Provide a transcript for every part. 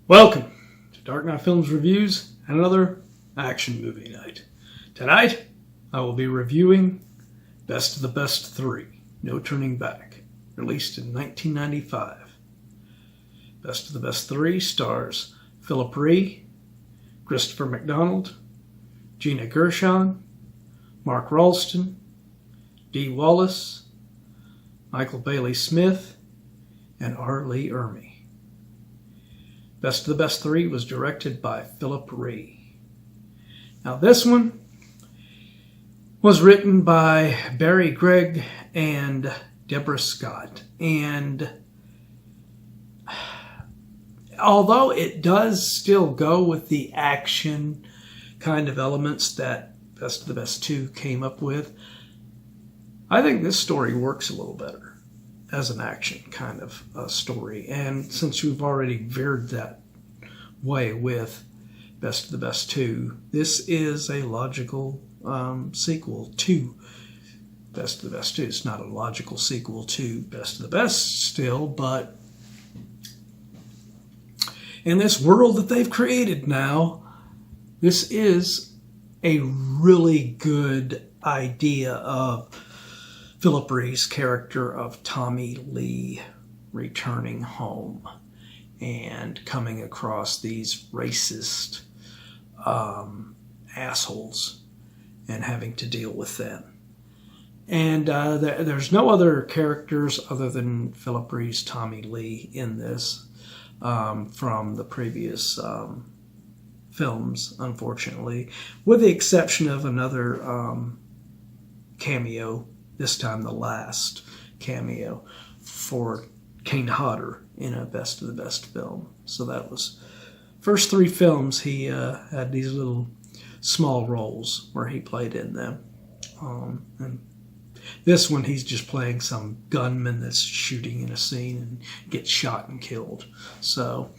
Welcome to Dark Knight Films Reviews and another action movie night. Tonight, I will be reviewing Best of the Best 3, No Turning Back, released in 1995. Best of the Best 3 stars Phillip Rhee, Christopher McDonald, Gina Gershon, Mark Rolston, Dee Wallace, Michael Bailey Smith, and Lee Ermy. Best of the Best 3 was directed by Phillip Rhee. Now this one was written by Barry Gregg and Deborah Scott. And although it does still go with the action kind of elements that Best of the Best 2 came up with, I think this story works a little better as an action kind of story. And since we've already veered that way with Best of the Best 2, this is a logical sequel to Best of the Best 2. It's not a logical sequel to Best of the Best still, but in this world that they've created now, this is a really good idea of Phillip Rhee's character of Tommy Lee returning home and coming across these racist assholes and having to deal with them. And there's no other characters other than Phillip Rhee's Tommy Lee in this from the previous films, unfortunately, with the exception of another cameo, this time the last cameo for Kane Hodder in a Best of the Best film. So that was first 3 films he had these little small roles where he played in them. And this one he's just playing some gunman that's shooting in a scene and gets shot and killed. So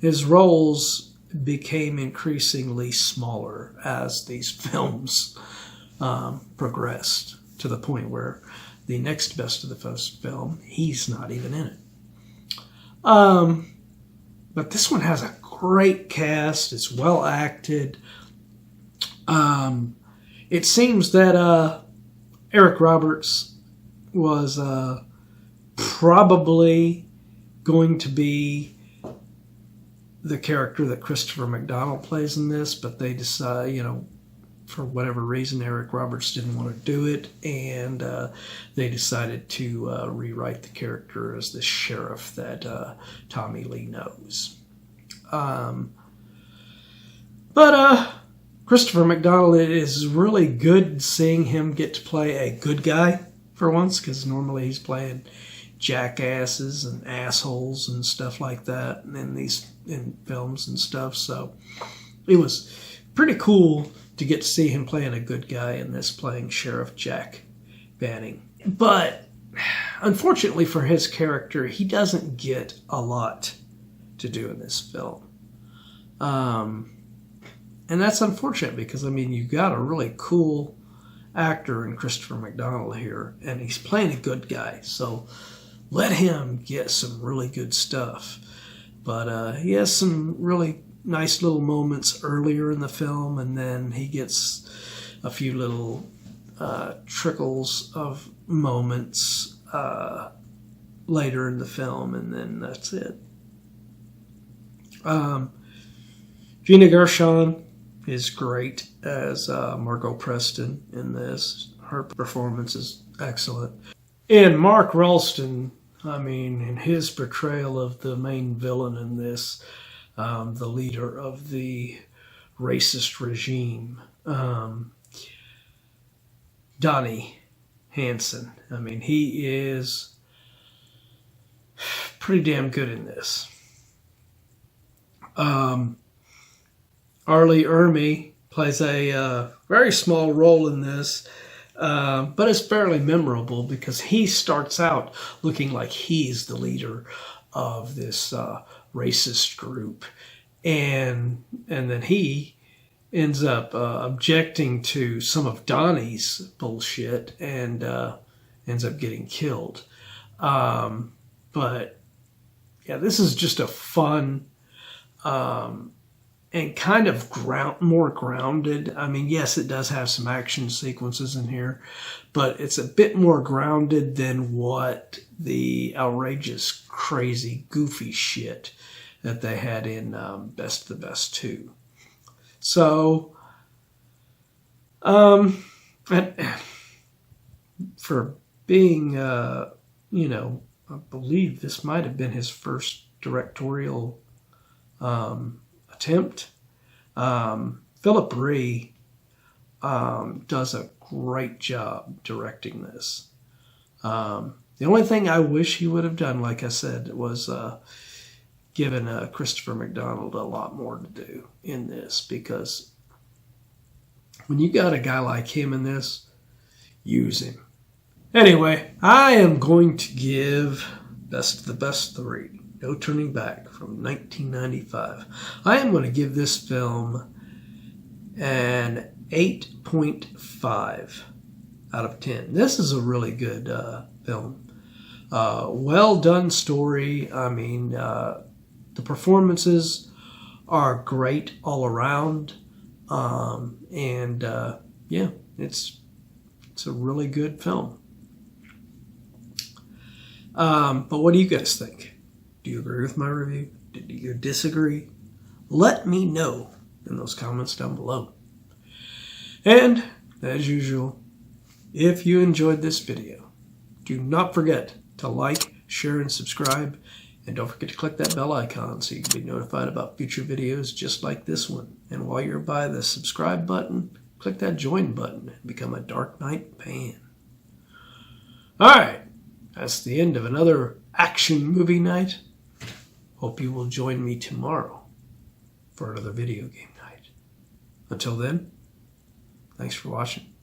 his roles became increasingly smaller as these films progressed, to the point where the next Best of the Best film, he's not even in it. But this one has a great cast. It's well acted. It seems that Eric Roberts was probably going to be the character that Christopher McDonald plays in this, but they decide, for whatever reason, Eric Roberts didn't want to do it, and they decided to rewrite the character as the sheriff that Tommy Lee knows. But Christopher McDonald, it is really good seeing him get to play a good guy for once, because normally he's playing jackasses and assholes and stuff like that in films and stuff. So it was pretty cool to get to see him playing a good guy in this, playing Sheriff Jack Banning. But unfortunately for his character, he doesn't get a lot to do in this film. And that's unfortunate because, you've got a really cool actor in Christopher McDonald here, and he's playing a good guy. So let him get some really good stuff. But he has some really nice little moments earlier in the film, and then he gets a few little trickles of moments later in the film, and then that's it. Gina Gershon is great as Margot Preston in this. Her performance is excellent. And Mark Rolston, in his portrayal of the main villain in this, the leader of the racist regime, Donnie Hansen. He is pretty damn good in this. Lee Ermy plays a very small role in this, but it's fairly memorable because he starts out looking like he's the leader of this racist group, and then he ends up objecting to some of Donnie's bullshit and ends up getting killed. But yeah, this is just a fun and kind of more grounded. I mean, yes, it does have some action sequences in here, but it's a bit more grounded than what the outrageous, crazy, goofy shit that they had in Best of the Best 2. So, for being, you know, I believe this might have been his first directorial attempt. Phillip Rhee does a great job directing this. The only thing I wish he would have done, like I said, was given Christopher McDonald a lot more to do in this, because when you got a guy like him in this, use him. Anyway, I am going to give Best of the Best 3, No Turning Back, from 1995. I am going to give this film an 8.5 out of 10. This is a really good film. Well done story. I mean, the performances are great all around. Yeah, it's a really good film. But what do you guys think? Do you agree with my review? Do you disagree? Let me know in those comments down below. And, as usual, if you enjoyed this video, do not forget to like, share, and subscribe. And don't forget to click that bell icon so you can be notified about future videos just like this one. And while you're by the subscribe button, click that join button and become a Dark Knight fan. Alright, that's the end of another action movie night. Hope you will join me tomorrow for another video game night. Until then, thanks for watching.